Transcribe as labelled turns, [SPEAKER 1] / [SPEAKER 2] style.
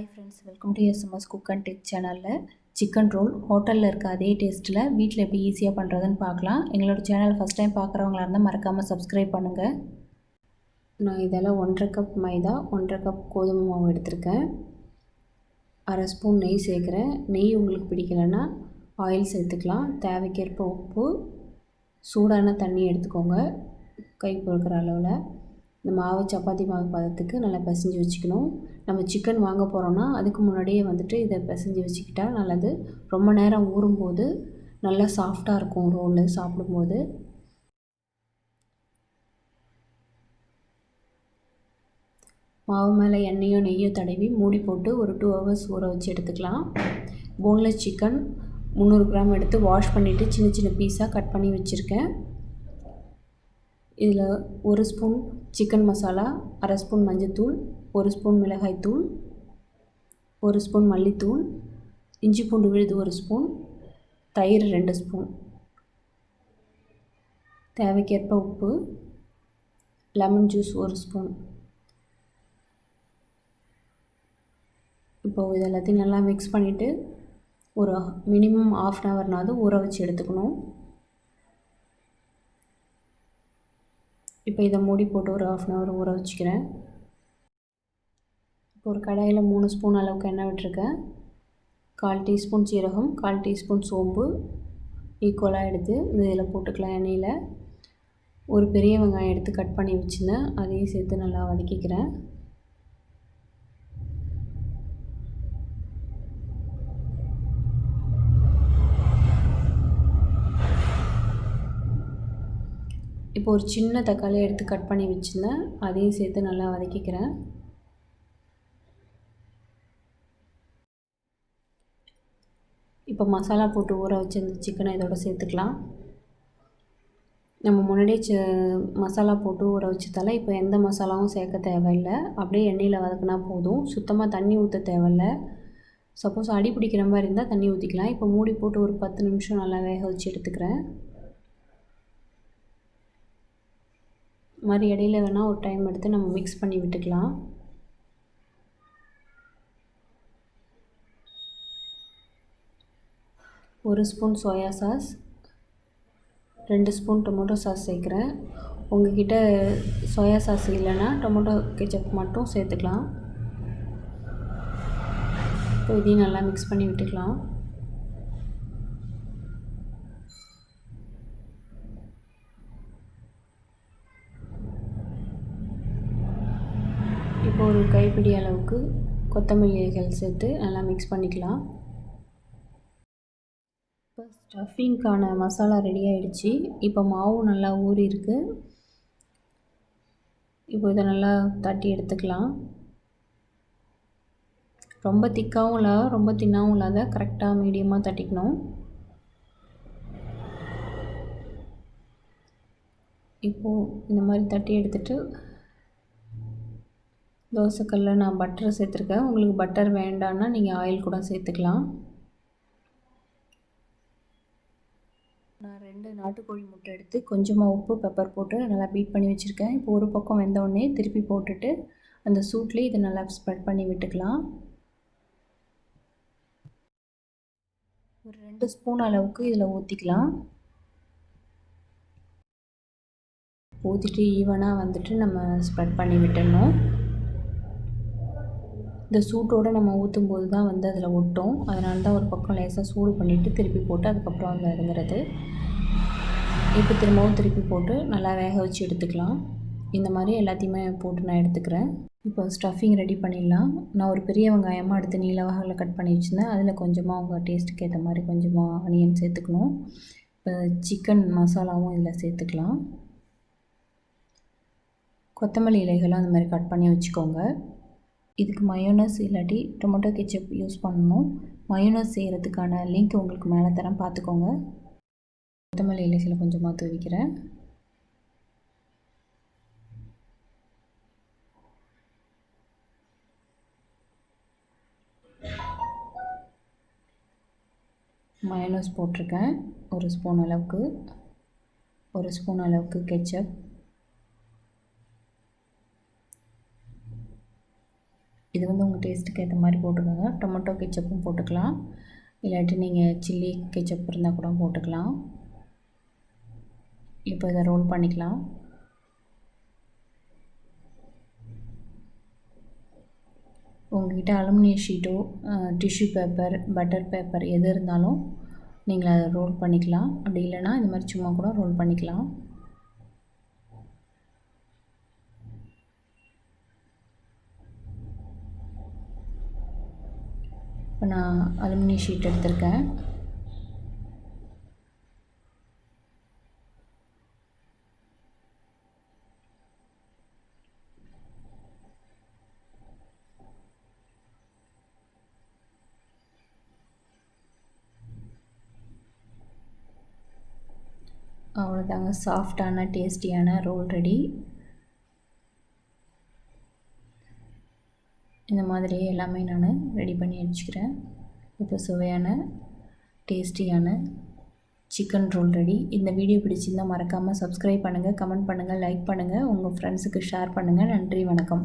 [SPEAKER 1] Hi friends, welcome to SMS cook and tech சேனலில் chicken roll ஹோட்டலில் இருக்க அதே டேஸ்ட்டில் வீட்டில் எப்படி ஈஸியாக பண்ணுறதுன்னு பார்க்கலாம். எங்களோட சேனல் ஃபஸ்ட் டைம் பார்க்குறவங்களா இருந்தால் மறக்காமல் சப்ஸ்கிரைப் பண்ணுங்கள். நான் இதெல்லாம் 1.5 கப் மைதா, 1.5 கப் கோதுமை மாவு எடுத்திருக்கேன். 1/2 ஸ்பூன் நெய் சேர்க்குறேன். நெய் உங்களுக்கு பிடிக்கலைன்னா ஆயில் சேர்த்துக்கலாம். தேவைக்கேற்ப உப்பு, சூடான தண்ணி எடுத்துக்கோங்க கை பொறுக்கிற அளவில். இந்த மாவு சப்பாத்தி மாவு பதத்துக்கு நல்லா பிசைஞ்சு வச்சுக்கணும். நம்ம சிக்கன் வாங்க போகிறோன்னா அதுக்கு முன்னாடியே இதை பிசைஞ்சு வச்சுக்கிட்டா நல்லது. ரொம்ப நேரம் ஊறும்போது நல்லா சாஃப்டாக இருக்கும் ரோலு சாப்பிடும்போது. மாவு மேலே எண்ணெயோ நெய்யோ தடவி மூடி போட்டு ஒரு 2 ஹவர்ஸ் ஊற வச்சு எடுத்துக்கலாம். போன்லெஸ் சிக்கன் 300 கிராம் எடுத்து வாஷ் பண்ணிவிட்டு சின்ன சின்ன பீஸாக கட் பண்ணி வச்சுருக்கேன். இதில் 1 ஸ்பூன் சிக்கன் மசாலா, 1/2 ஸ்பூன் மஞ்சள்தூள், 1 ஸ்பூன் மிளகாய்த்தூள், 1 ஸ்பூன் மல்லித்தூள், இஞ்சி பூண்டு விழுது 1 ஸ்பூன், தயிர் 2 ஸ்பூன், தேவைக்கேற்ப உப்பு, லெமன் ஜூஸ் 1 ஸ்பூன். இப்போது இது எல்லாத்தையும் நல்லா மிக்ஸ் பண்ணிவிட்டு ஒரு மினிமம் 1/2 ஹவர்னாவது ஊற வச்சு எடுத்துக்கணும். இப்போ இதை மூடி போட்டு ஒரு 1/2 ஹவர் ஊற வச்சுக்கிறேன். இப்போ ஒரு கடாயில் 3 ஸ்பூன் அளவுக்கு எண்ணெய் விட்டுருக்கேன். 1/4 டீஸ்பூன் சீரகம், 1/4 டீஸ்பூன் சோம்பு ஈக்குவலாக எடுத்து இதில் போட்டுக்கலாம். எண்ணெயில் ஒரு பெரிய வெங்காயம் எடுத்து கட் பண்ணி வச்சுருந்தேன், அதையும் சேர்த்து நல்லா வதக்கிக்கிறேன். இப்போ ஒரு சின்ன தக்காளியை எடுத்து கட் பண்ணி வச்சுருந்தேன், அதையும் சேர்த்து நல்லா வதக்கிக்கிறேன். இப்போ மசாலா போட்டு ஊற வச்சிருந்த சிக்கனை இதோட சேர்த்துக்கலாம். நம்ம முன்னாடியே மசாலா போட்டு ஊற வச்சதால இப்போ எந்த மசாலாவும் சேர்க்க தேவையில்லை. அப்படியே எண்ணெயில் வதக்கினா போதும். சுத்தமாக தண்ணி ஊற்ற தேவையில்லை. சப்போஸ் அடி பிடிக்கிற மாதிரி இருந்தால் தண்ணி ஊற்றிக்கலாம். இப்போ மூடி போட்டு ஒரு 10 நிமிஷம் நல்லா வேக வச்சு எடுத்துக்கிறேன். மாதிரி இடையில வேணால் ஒரு டைம் எடுத்து நம்ம மிக்ஸ் பண்ணி விட்டுக்கலாம். ஒரு spoon soya sauce, 2 spoon tomato sauce சேர்க்குறேன். உங்கள்கிட்ட சோயா சாஸ் இல்லைன்னா டொமேட்டோ கெச்சப் மட்டும் சேர்த்துக்கலாம். இப்போ இதையும் நல்லா மிக்ஸ் பண்ணி விட்டுக்கலாம். இப்போ ஒரு கைப்பிடி அளவுக்கு கொத்தமல்லி இலைகள் சேர்த்து நல்லா மிக்ஸ் பண்ணிக்கலாம். இப்போ ஸ்டஃபிங்க்கான மசாலா ரெடி ஆகிடுச்சு. இப்போ மாவும் நல்லா ஊறி இருக்குது. இப்போ இதை நல்லா தட்டி எடுத்துக்கலாம். ரொம்ப திக்காகவும் இல்லை, ரொம்ப தின்னாகவும் இல்லாத கரெக்டாக மீடியமாக தட்டிக்கணும். இப்போது இந்த மாதிரி தட்டி எடுத்துகிட்டு தோசைக்கல்ல நான் பட்டர் சேர்த்துருக்கேன். உங்களுக்கு பட்டர் வேண்டான்னா நீங்கள் ஆயில் கூட சேர்த்துக்கலாம். நான் 2 நாட்டுக்கோழி முட்டை எடுத்து கொஞ்சமாக உப்பு பெப்பர் போட்டு நல்லா பீட் பண்ணி வச்சுருக்கேன். இப்போ ஒரு பக்கம் வெந்தோடனே திருப்பி போட்டுட்டு அந்த சூட்லேயே இதை நல்லா ஸ்ப்ரெட் பண்ணி விட்டுக்கலாம். ஒரு 2 ஸ்பூன் அளவுக்கு இதில் ஊற்றிக்கலாம். ஊற்றிட்டு ஈவனாக நம்ம ஸ்ப்ரெட் பண்ணி விட்டுடணும். இந்த சூட்டோடு நம்ம ஊற்றும்போது தான் அதில் ஒட்டும். அதனால தான் ஒரு பக்கம் லேசாக சூடு பண்ணிவிட்டு திருப்பி போட்டு அதுக்கப்புறம் அதில் இறங்குறது. இப்போ திரும்பவும் திருப்பி போட்டு நல்லா வேக வச்சு எடுத்துக்கலாம். இந்த மாதிரி எல்லாத்தையுமே போட்டு நான் எடுத்துக்கிறேன். இப்போ ஸ்டஃபிங் ரெடி பண்ணிடலாம். நான் ஒரு பெரிய வெங்காயமாக எடுத்து நீல வாக்கில் கட் பண்ணி வச்சுருந்தேன். அதில் கொஞ்சமாக உங்கள் டேஸ்ட்டுக்கு ஏற்ற மாதிரி கொஞ்சமாக ஆனியன் சேர்த்துக்கணும். இப்போ சிக்கன் மசாலாவும் இதில் சேர்த்துக்கலாம். கொத்தமல்லி இலைகளும் அந்த மாதிரி கட் பண்ணி வச்சுக்கோங்க. இதுக்கு மயோனஸ் இல்லாட்டி டொமேட்டோ கெச்சப் யூஸ் பண்ணணும். மயோனஸ் செய்கிறதுக்கான லிங்க் உங்களுக்கு மேலே தரேன், பார்த்துக்கோங்க. கொத்தமல்லி இலைகளை கொஞ்சமாக தூவிக்கிறேன். மயோனஸ் போட்டிருக்கேன் 1 ஸ்பூன் அளவுக்கு, 1 ஸ்பூன் அளவுக்கு கெச்சப், இது வந்து உங்கள் டேஸ்ட்டுக்கு ஏற்ற மாதிரி போட்டுக்கோங்க. டொமேட்டோ கெச்சப்பும் போட்டுக்கலாம், இல்லாட்டி நீங்கள் சில்லி கெச்சப் இருந்தால் கூட போட்டுக்கலாம். இப்போ இதை ரோல் பண்ணிக்கலாம். உங்கள்கிட்ட aluminium Shito tissue paper butter paper எது இருந்தாலும் நீங்கள் அதை ரோல் பண்ணிக்கலாம். அப்படி இல்லைன்னா இந்த மாதிரி சும்மா கூட ரோல் பண்ணிக்கலாம். இப்போ நான் அலுமினியம் ஷீட் எடுத்திருக்கேன். அவ்வளோதாங்க, சாஃப்டான டேஸ்டியான ரோல் ரெடி. இந்த மாதிரியே எல்லாமே நான் ரெடி பண்ணி வச்சுக்கிறேன். இப்போ சுவையான டேஸ்டியான சிக்கன் ரோல் ரெடி. இந்த வீடியோ பிடிச்சிருந்தால் மறக்காமல் சப்ஸ்கிரைப் பண்ணுங்கள், கமெண்ட் பண்ணுங்கள், லைக் பண்ணுங்கள், உங்கள் ஃப்ரெண்ட்ஸுக்கு ஷேர் பண்ணுங்கள். நன்றி, வணக்கம்.